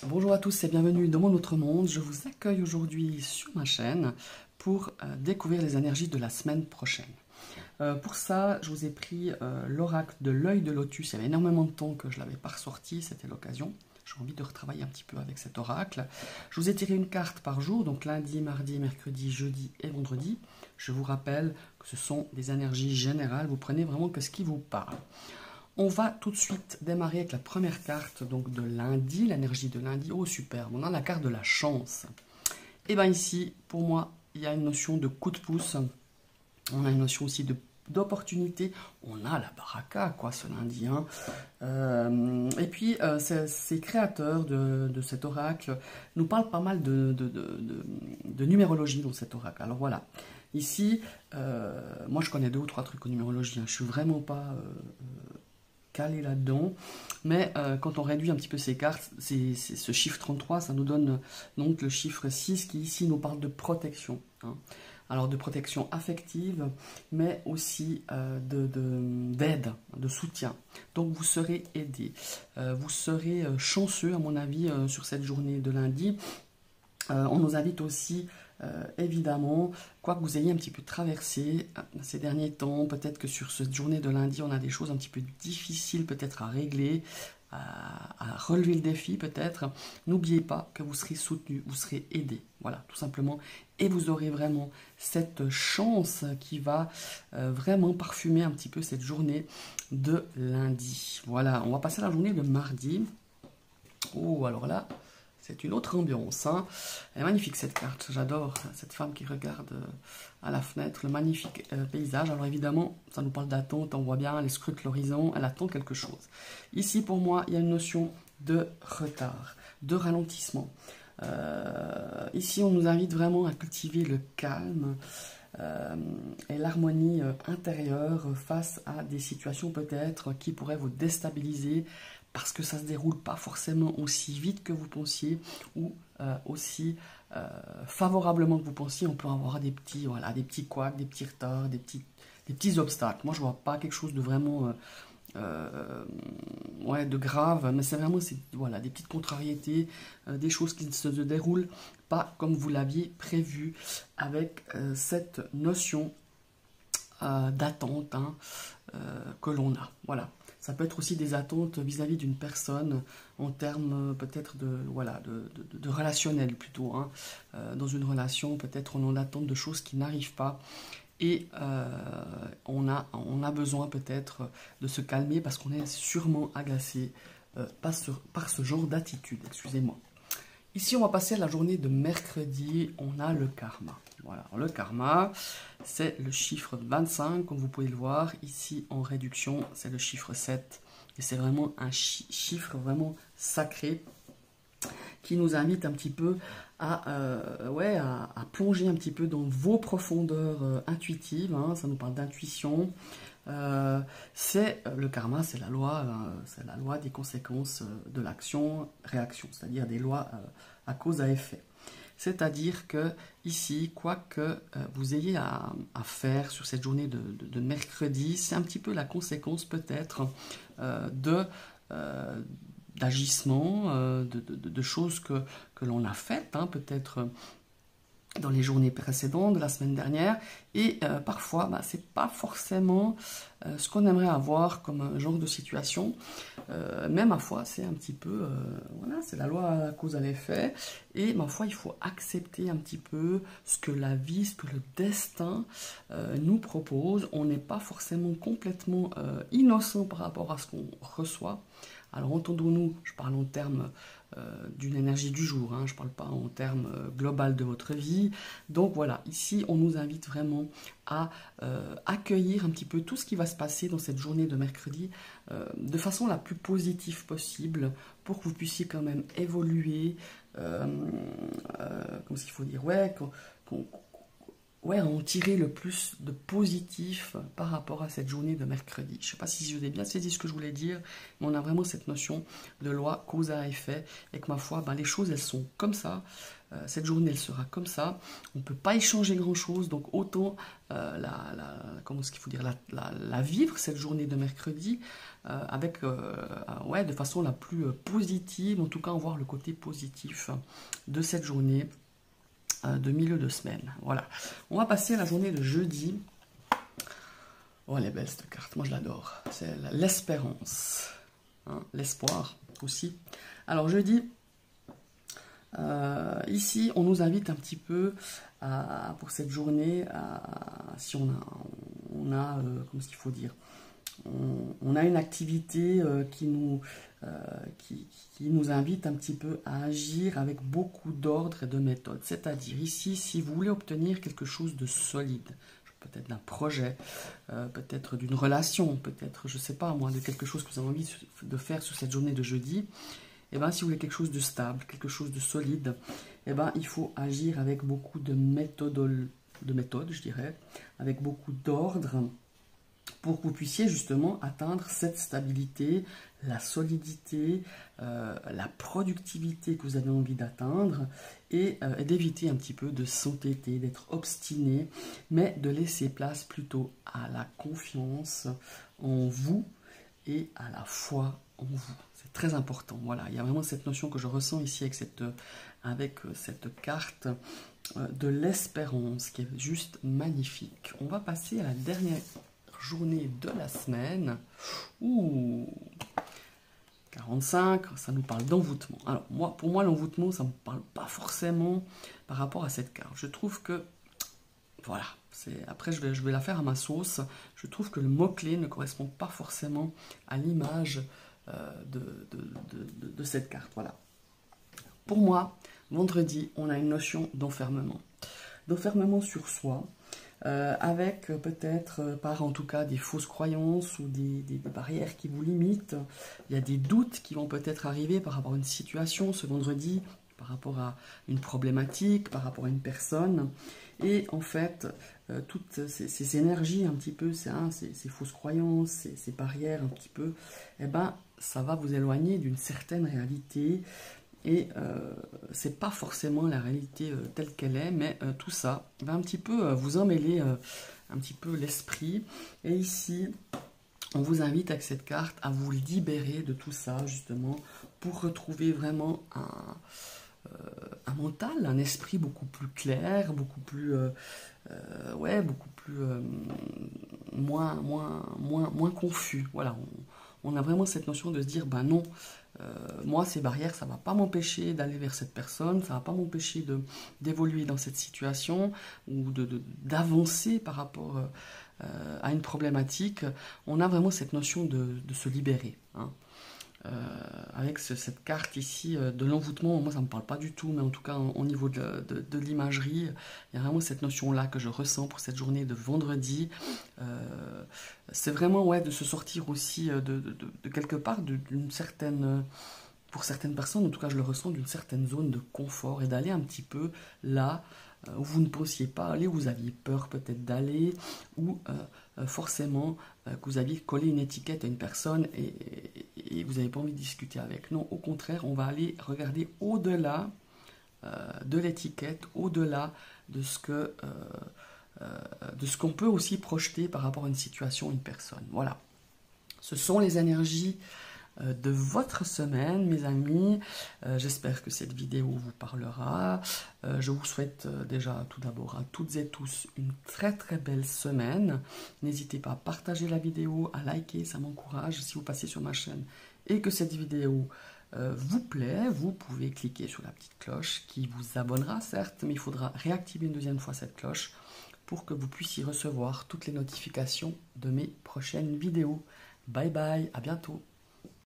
Bonjour à tous et bienvenue dans mon autre monde. Je vous accueille aujourd'hui sur ma chaîne pour découvrir les énergies de la semaine prochaine. Pour ça, je vous ai pris l'oracle de l'œil de lotus. Il y avait énormément de temps que je ne l'avais pas ressorti, c'était l'occasion. J'ai envie de retravailler un petit peu avec cet oracle. Je vous ai tiré une carte par jour, donc lundi, mardi, mercredi, jeudi et vendredi. Je vous rappelle que ce sont des énergies générales. Vous prenez vraiment que ce qui vous parle. On va tout de suite démarrer avec la première carte donc de lundi, l'énergie de lundi. Oh superbe, on a la carte de la chance. Et bien ici, pour moi, il y a une notion de coup de pouce. On a une notion aussi d'opportunité. On a la baraka, quoi, ce lundi. Hein. Et puis, ces créateurs de cet oracle nous parlent pas mal de numérologie dans cet oracle. Alors voilà, ici, moi je connais 2 ou 3 trucs en numérologie. Hein. Je suis vraiment pas calé là-dedans, mais quand on réduit un petit peu ces cartes, ce chiffre 33, ça nous donne donc le chiffre 6 qui ici nous parle de protection. Hein. Alors de protection affective, mais aussi d'aide, de soutien. Donc vous serez aidé. Vous serez chanceux, à mon avis, sur cette journée de lundi. On nous invite aussi, évidemment, quoi que vous ayez un petit peu traversé ces derniers temps, peut-être que sur cette journée de lundi, on a des choses un petit peu difficiles peut-être à régler, à relever le défi peut-être. N'oubliez pas que vous serez soutenu, vous serez aidé, voilà, tout simplement. Et vous aurez vraiment cette chance qui va vraiment parfumer un petit peu cette journée de lundi. Voilà, on va passer à la journée de mardi. Oh, alors là... c'est une autre ambiance. Hein. Elle est magnifique cette carte. J'adore cette femme qui regarde à la fenêtre le magnifique paysage. Alors évidemment, ça nous parle d'attente. On voit bien, elle scrute l'horizon. Elle attend quelque chose. Ici, pour moi, il y a une notion de retard, de ralentissement. Ici, on nous invite vraiment à cultiver le calme et l'harmonie intérieure face à des situations peut-être qui pourraient vous déstabiliser, parce que ça ne se déroule pas forcément aussi vite que vous pensiez ou aussi favorablement que vous pensiez. On peut avoir des petits, voilà, des petits couacs, des petits retards, des petits obstacles. Moi, je ne vois pas quelque chose de vraiment ouais, de grave, mais c'est vraiment voilà, des petites contrariétés, des choses qui ne se déroulent pas comme vous l'aviez prévu, avec cette notion d'attente hein, que l'on a. Voilà. Ça peut être aussi des attentes vis-à-vis d'une personne en termes peut-être voilà, de relationnel plutôt. Hein. Dans une relation, peut-être on en attend de choses qui n'arrivent pas. Et on a besoin peut-être de se calmer parce qu'on est sûrement agacé par ce genre d'attitude. Excusez-moi. Ici, on va passer à la journée de mercredi. On a le karma. Voilà, le karma, c'est le chiffre 25, comme vous pouvez le voir. Ici, en réduction, c'est le chiffre 7. Et c'est vraiment un chiffre vraiment sacré qui nous invite un petit peu à plonger un petit peu dans vos profondeurs intuitives. Hein. Ça nous parle d'intuition. Le karma, c'est la loi des conséquences de l'action-réaction, c'est-à-dire des lois à cause à effet. C'est-à-dire que ici, quoi que vous ayez à faire sur cette journée de mercredi, c'est un petit peu la conséquence peut-être d'agissements, de choses que l'on a faites, hein, peut-être dans les journées précédentes de la semaine dernière, et parfois c'est pas forcément ce qu'on aimerait avoir comme genre de situation, mais ma foi c'est un petit peu voilà, c'est la loi à cause à l'effet, et ma foi il faut accepter un petit peu ce que la vie, ce que le destin nous propose. On n'est pas forcément complètement innocent par rapport à ce qu'on reçoit. Alors entendons-nous, je parle en termes d'une énergie du jour, hein, je ne parle pas en termes global de votre vie. Donc voilà, ici on nous invite vraiment à accueillir un petit peu tout ce qui va se passer dans cette journée de mercredi de façon la plus positive possible, pour que vous puissiez quand même évoluer, comme ce qu'il faut dire, ouais, ouais, en tirer le plus de positif par rapport à cette journée de mercredi. Je ne sais pas si je vous ai bien saisi ce que je voulais dire, mais on a vraiment cette notion de loi cause à effet, et que ma foi, ben, les choses, elles sont comme ça. Cette journée, elle sera comme ça. On ne peut pas y changer grand-chose, donc autant comment est-ce qu'il faut dire, la vivre, cette journée de mercredi, avec, ouais, de façon la plus positive, en tout cas, en voir le côté positif de cette journée de milieu de semaine. Voilà. On va passer à la journée de jeudi. Oh, elle est belle cette carte, moi je l'adore. C'est l'espérance, hein, l'espoir aussi. Alors jeudi, ici on nous invite un petit peu pour cette journée, si on a comment est-ce qu'il faut dire, on a une activité qui nous invite un petit peu à agir avec beaucoup d'ordre et de méthode. C'est-à-dire ici, si vous voulez obtenir quelque chose de solide, peut-être d'un projet, peut-être d'une relation, peut-être, je ne sais pas moi, de quelque chose que vous avez envie de faire sur cette journée de jeudi, et bien, si vous voulez quelque chose de stable, quelque chose de solide, et ben, il faut agir avec beaucoup de méthodes, je dirais, avec beaucoup d'ordre, pour que vous puissiez justement atteindre cette stabilité, la solidité, la productivité que vous avez envie d'atteindre, et d'éviter un petit peu de s'entêter, d'être obstiné, mais de laisser place plutôt à la confiance en vous et à la foi en vous. C'est très important. Voilà, il y a vraiment cette notion que je ressens ici avec cette carte de l'espérance qui est juste magnifique. On va passer à la dernière journée de la semaine. Ouh, 45, ça nous parle d'envoûtement. Alors, pour moi, l'envoûtement, ça ne me parle pas forcément par rapport à cette carte. Je trouve que, voilà, après je vais la faire à ma sauce. Je trouve que le mot-clé ne correspond pas forcément à l'image de cette carte. Voilà. Pour moi, vendredi, on a une notion d'enfermement. D'enfermement sur soi, avec peut-être, par en tout cas, des fausses croyances ou des barrières qui vous limitent. Il y a des doutes qui vont peut-être arriver par rapport à une situation ce vendredi, par rapport à une problématique, par rapport à une personne. Et en fait, toutes ces énergies un petit peu, ces fausses croyances, ces barrières un petit peu, eh ben, ça va vous éloigner d'une certaine réalité. Et c'est pas forcément la réalité telle qu'elle est, mais tout ça va un petit peu vous emmêler un petit peu l'esprit. Et ici, on vous invite avec cette carte à vous libérer de tout ça, justement, pour retrouver vraiment un mental, un esprit beaucoup plus clair, beaucoup plus, ouais, beaucoup plus, moins confus. Voilà, on a vraiment cette notion de se dire, ben non, moi, ces barrières, ça ne va pas m'empêcher d'aller vers cette personne, ça ne va pas m'empêcher d'évoluer dans cette situation ou d'avancer par rapport à une problématique. On a vraiment cette notion de se libérer. Hein. Avec cette carte ici de l'envoûtement, moi ça ne me parle pas du tout, mais en tout cas au niveau de l'imagerie, il y a vraiment cette notion-là que je ressens pour cette journée de vendredi. C'est vraiment, ouais, de se sortir aussi de quelque part d'une certaine, pour certaines personnes, en tout cas je le ressens, d'une certaine zone de confort et d'aller un petit peu là où vous ne pensiez pas aller, où vous aviez peur peut-être d'aller, ou forcément que vous aviez collé une étiquette à une personne et vous n'avez pas envie de discuter avec. Non, au contraire, on va aller regarder au-delà de l'étiquette, au-delà de ce qu'on peut aussi projeter par rapport à une situation, une personne. Voilà. Ce sont les énergies de votre semaine, mes amis. J'espère que cette vidéo vous parlera. Je vous souhaite déjà tout d'abord à toutes et tous une très très belle semaine. N'hésitez pas à partager la vidéo, à liker, ça m'encourage. Si vous passez sur ma chaîne et que cette vidéo vous plaît, vous pouvez cliquer sur la petite cloche qui vous abonnera certes, mais il faudra réactiver une deuxième fois cette cloche pour que vous puissiez recevoir toutes les notifications de mes prochaines vidéos. Bye bye, à bientôt.